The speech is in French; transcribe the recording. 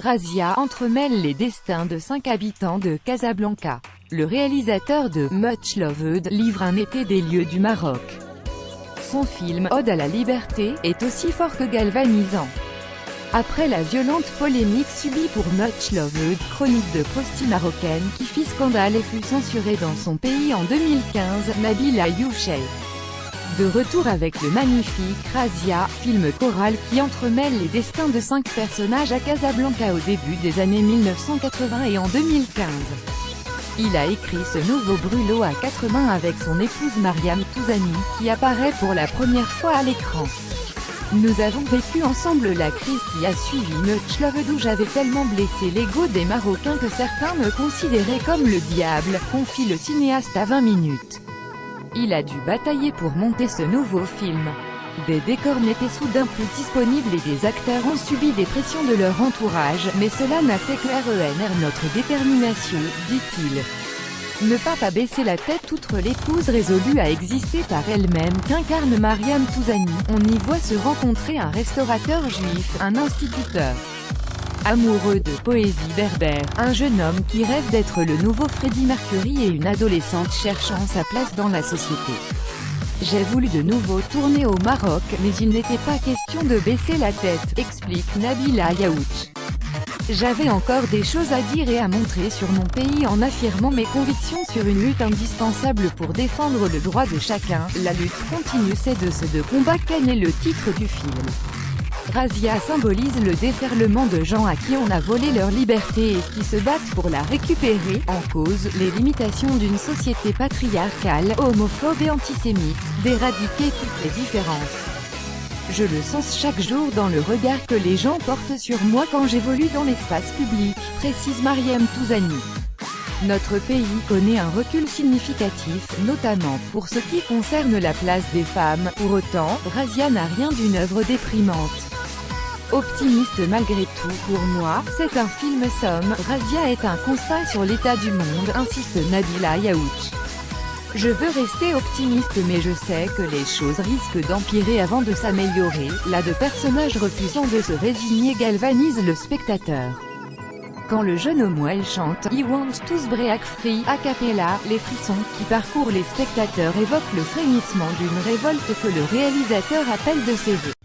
Razia entremêle les destins de 5 habitants de Casablanca. Le réalisateur de Much Loved livre un été des lieux du Maroc. Son film, Ode à la liberté, est aussi fort que galvanisant. Après la violente polémique subie pour Much Loved, chronique de prostituée marocaine qui fit scandale et fut censurée dans son pays en 2015, Nabila Youchey. De retour avec le magnifique Razia, film choral qui entremêle les destins de 5 personnages à Casablanca au début des années 1980 et en 2015. Il a écrit ce nouveau brûlot à 4 mains avec son épouse Mariam Touzani, qui apparaît pour la première fois à l'écran. Nous avons vécu ensemble la crise qui a suivi Much Loved où j'avais tellement blessé l'ego des Marocains que certains me considéraient comme le diable, confie le cinéaste à 20 minutes. Il a dû batailler pour monter ce nouveau film. Des décors n'étaient soudain plus disponibles et des acteurs ont subi des pressions de leur entourage, mais cela n'a fait que RENR notre détermination, dit-il. Ne pas baisser la tête outre l'épouse résolue à exister par elle-même qu'incarne Mariam Touzani, on y voit se rencontrer un restaurateur juif, un instituteur amoureux de poésie berbère, un jeune homme qui rêve d'être le nouveau Freddie Mercury et une adolescente cherchant sa place dans la société. J'ai voulu de nouveau tourner au Maroc, mais il n'était pas question de baisser la tête, explique Nabila Youchey. J'avais encore des choses à dire et à montrer sur mon pays en affirmant mes convictions sur une lutte indispensable pour défendre le droit de chacun. La lutte continue, c'est de ce combat qu'est le titre du film. Razia symbolise le déferlement de gens à qui on a volé leur liberté et qui se battent pour la récupérer, en cause, les limitations d'une société patriarcale, homophobe et antisémite, d'éradiquer toutes les différences. Je le sens chaque jour dans le regard que les gens portent sur moi quand j'évolue dans l'espace public, précise Mariam Touzani. Notre pays connaît un recul significatif, notamment pour ce qui concerne la place des femmes. Pour autant, Razia n'a rien d'une œuvre déprimante. Optimiste malgré tout, pour moi, c'est un film somme. Razia est un constat sur l'état du monde, insiste Nabila Youchey. Je veux rester optimiste mais je sais que les choses risquent d'empirer avant de s'améliorer. Là, deux personnages refusant de se résigner galvanisent le spectateur. Quand le jeune Omuel chante « I want to break free » a cappella, les frissons qui parcourent les spectateurs évoquent le frémissement d'une révolte que le réalisateur appelle de ses vœux.